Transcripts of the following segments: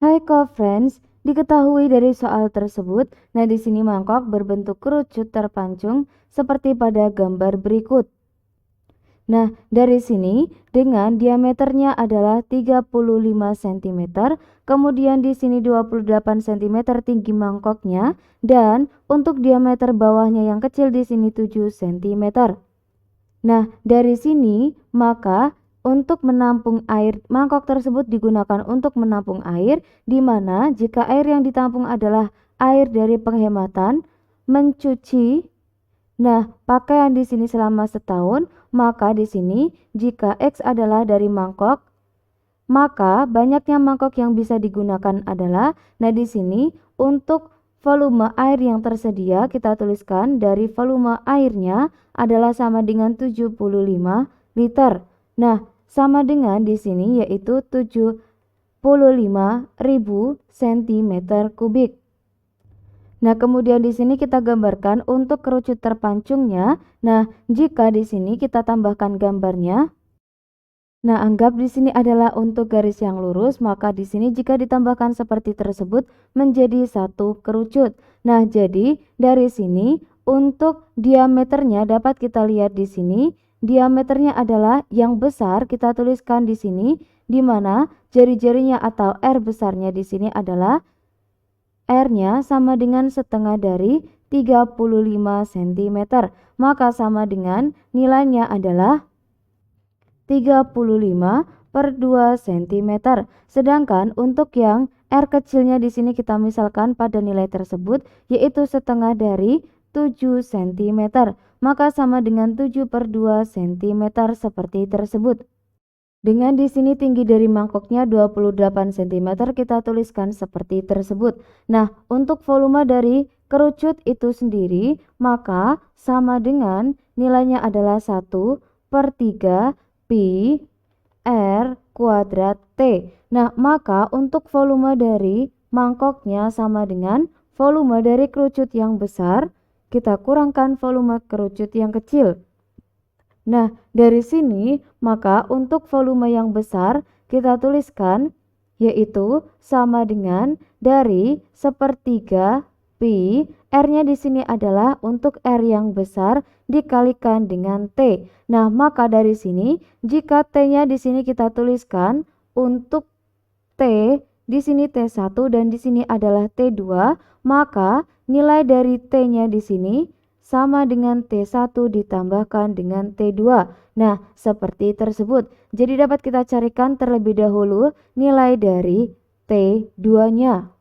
Hai co-friends, diketahui dari soal tersebut, nah di sini mangkok berbentuk kerucut terpancung seperti pada gambar berikut. Nah, dari sini dengan diameternya adalah 35 cm, kemudian di sini 28 cm tinggi mangkoknya dan untuk diameter bawahnya yang kecil di sini 7 cm. Nah, dari sini maka untuk menampung air, mangkok tersebut digunakan untuk menampung air, di mana jika air yang ditampung adalah air dari penghematan, mencuci, nah pakaian di sini selama setahun, maka di sini jika X adalah dari mangkok, maka banyaknya mangkok yang bisa digunakan adalah, nah di sini untuk volume air yang tersedia kita tuliskan dari volume airnya adalah sama dengan 75 liter. Nah, sama dengan di sini yaitu 75.000 cm kubik. Nah, kemudian di sini kita gambarkan untuk kerucut terpancungnya. Nah, jika di sini kita tambahkan gambarnya, nah, anggap di sini adalah untuk garis yang lurus, maka di sini jika ditambahkan seperti tersebut menjadi satu kerucut. Nah, jadi dari sini untuk diameternya dapat kita lihat di sini, diameternya adalah yang besar kita tuliskan di sini, di mana jari-jarinya atau R besarnya di sini adalah R-nya sama dengan setengah dari 35 cm, maka sama dengan nilainya adalah 35/2 cm. Sedangkan untuk yang R kecilnya di sini kita misalkan pada nilai tersebut yaitu setengah dari 7 cm. Maka sama dengan 7/2 cm seperti tersebut. Dengan di sini tinggi dari mangkoknya 28 cm kita tuliskan seperti tersebut. Nah, untuk volume dari kerucut itu sendiri maka sama dengan nilainya adalah 1/3 pi R kuadrat T. Nah, maka untuk volume dari mangkoknya sama dengan volume dari kerucut yang besar, kita kurangkan volume kerucut yang kecil. Nah, dari sini maka untuk volume yang besar kita tuliskan yaitu sama dengan dari 1/3 pi, R-nya di sini adalah untuk R yang besar dikalikan dengan T. Nah, maka dari sini jika T-nya di sini kita tuliskan untuk T di sini T1 dan di sini adalah T2, maka nilai dari T-nya di sini sama dengan T1 ditambahkan dengan T2. Nah, seperti tersebut. Jadi dapat kita carikan terlebih dahulu nilai dari T2-nya.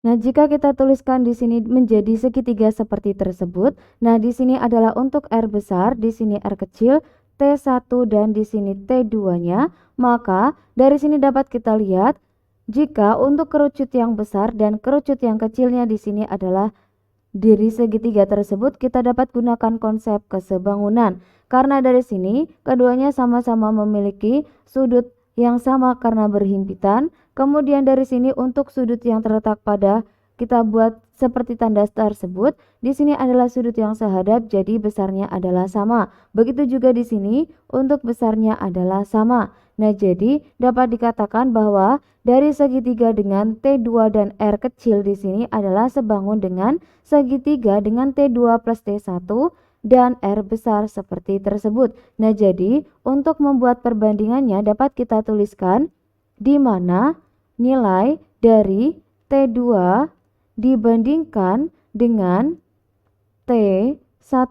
Nah, jika kita tuliskan di sini menjadi segitiga seperti tersebut, nah di sini adalah untuk R besar, di sini R kecil, T1 dan di sini T2-nya, maka dari sini dapat kita lihat jika untuk kerucut yang besar dan kerucut yang kecilnya di sini adalah dari segitiga tersebut kita dapat gunakan konsep kesebangunan. Karena dari sini keduanya sama-sama memiliki sudut yang sama karena berhimpitan. Kemudian dari sini untuk sudut yang terletak pada kita buat seperti tanda tersebut. Di sini adalah sudut yang sehadap jadi besarnya adalah sama. Begitu juga di sini untuk besarnya adalah sama. Nah, jadi dapat dikatakan bahwa dari segitiga dengan T2 dan R kecil di sini adalah sebangun dengan segitiga dengan T2 plus T1 dan R besar seperti tersebut. Nah, jadi untuk membuat perbandingannya dapat kita tuliskan di mana nilai dari T2 dibandingkan dengan T1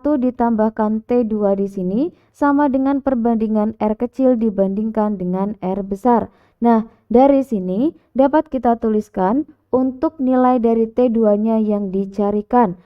ditambahkan T2 di sini sama dengan perbandingan R kecil dibandingkan dengan R besar. Nah, dari sini dapat kita tuliskan untuk nilai dari T2-nya yang dicarikan.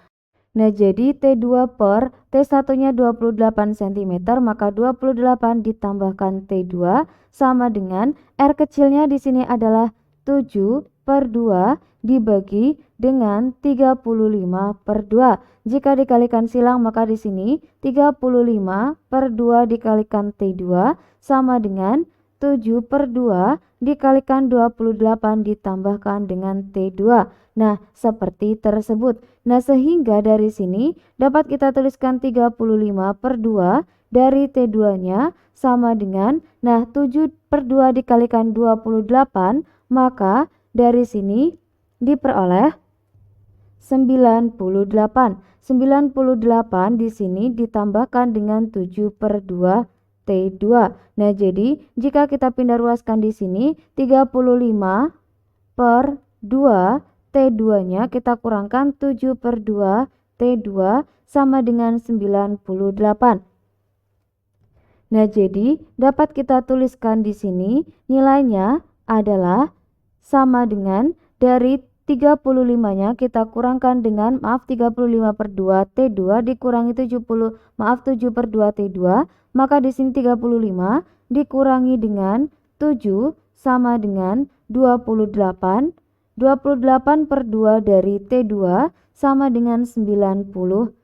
Nah, jadi T2 per T1-nya 28 cm, maka 28 ditambahkan T2 sama dengan R kecilnya di sini adalah 7/2 dibagi dengan 35/2. Jika dikalikan silang maka di sini 35/2 dikalikan T2 sama dengan 7/2 dikalikan 28 ditambahkan dengan T2. Nah, seperti tersebut. Nah, sehingga dari sini dapat kita tuliskan 35/2 dari T2-nya sama dengan, nah 7/2 dikalikan 28, maka dari sini diperoleh 98. 98 di sini ditambahkan dengan 7/2 T2. Nah, jadi jika kita pindah ruaskan di sini 35/2 T2-nya kita kurangkan 7/2 T2 sama dengan 98. Nah, jadi dapat kita tuliskan di sini nilainya adalah sama dengan dari 35-nya kita kurangkan dengan 35/2 T2 dikurangi 7/2 T2, maka di sini 35 dikurangi dengan 7 sama dengan 28. 28/2 dari T2 sama dengan 98.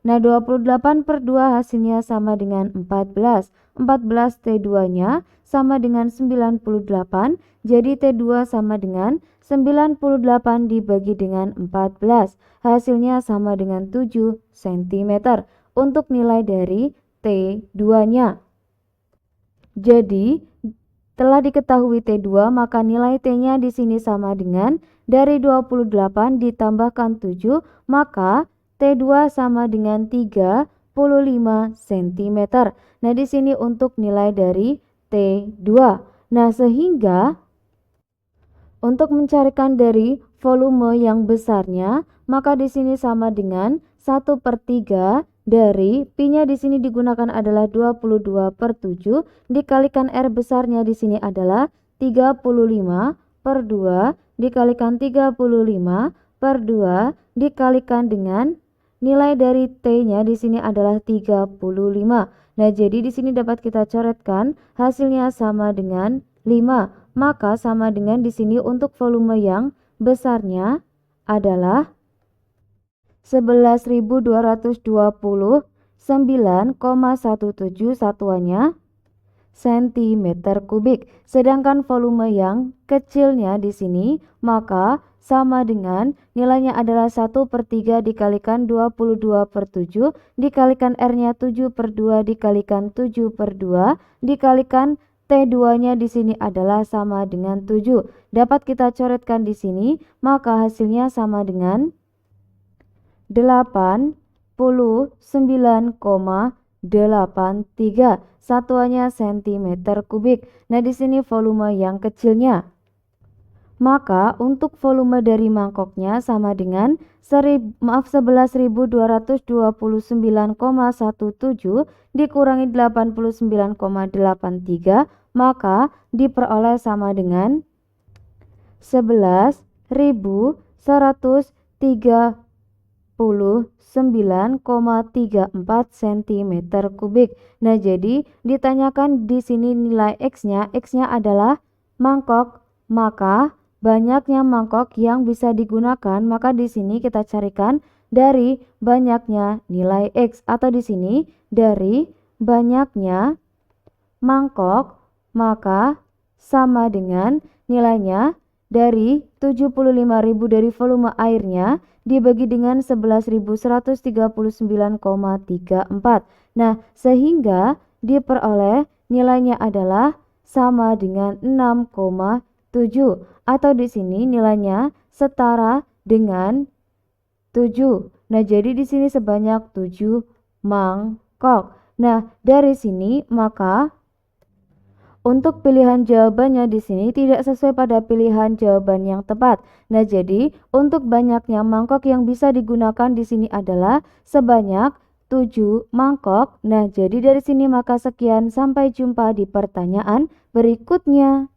Nah, 28/2 hasilnya sama dengan 14. 14 T2-nya sama dengan 98. Jadi T2 sama dengan 98 dibagi dengan 14. Hasilnya sama dengan 7 cm untuk nilai dari T2-nya. Jadi telah diketahui T2, maka nilai T-nya di sini sama dengan dari 28 ditambahkan 7, maka T2 sama dengan 35 cm. Nah, di sini untuk nilai dari T2. Nah, sehingga untuk mencarikan dari volume yang besarnya, maka di sini sama dengan 1/3 dari Pi-nya di sini digunakan adalah 22/7 dikalikan R besarnya di sini adalah 35/2 dikalikan 35/2 dikalikan dengan nilai dari T-nya di sini adalah 35. Nah, jadi di sini dapat kita coretkan hasilnya sama dengan 5. Maka sama dengan di sini untuk volume yang besarnya adalah 11.229,17 satuannya cm kubik. Sedangkan volume yang kecilnya di sini maka sama dengan nilainya adalah 1/3 dikalikan 22/7 dikalikan R-nya 7/2 dikalikan 7/2 dikalikan T2-nya di sini adalah sama dengan 7. Dapat kita coretkan di sini, maka hasilnya sama dengan 89,83 satuannya cm kubik. Nah, di sini volume yang kecilnya. Maka untuk volume dari mangkoknya sama dengan 11.229,17 dikurangi 89,83, maka diperoleh sama dengan 11.139,34 cm kubik. Nah, jadi ditanyakan di sini nilai X-nya. X-nya adalah mangkok, maka banyaknya mangkok yang bisa digunakan, maka di sini kita carikan dari banyaknya nilai X, atau di sini dari banyaknya mangkok, maka sama dengan nilainya dari 75.000 dari volume airnya dibagi dengan 11.139,34. Nah, sehingga diperoleh nilainya adalah sama dengan 6,7, atau di sini nilainya setara dengan 7. Nah, jadi di sini sebanyak 7 mangkok. Nah, dari sini maka untuk pilihan jawabannya di sini tidak sesuai pada pilihan jawaban yang tepat. Nah, jadi untuk banyaknya mangkok yang bisa digunakan di sini adalah sebanyak 7 mangkok. Nah, jadi dari sini maka sekian, sampai jumpa di pertanyaan berikutnya.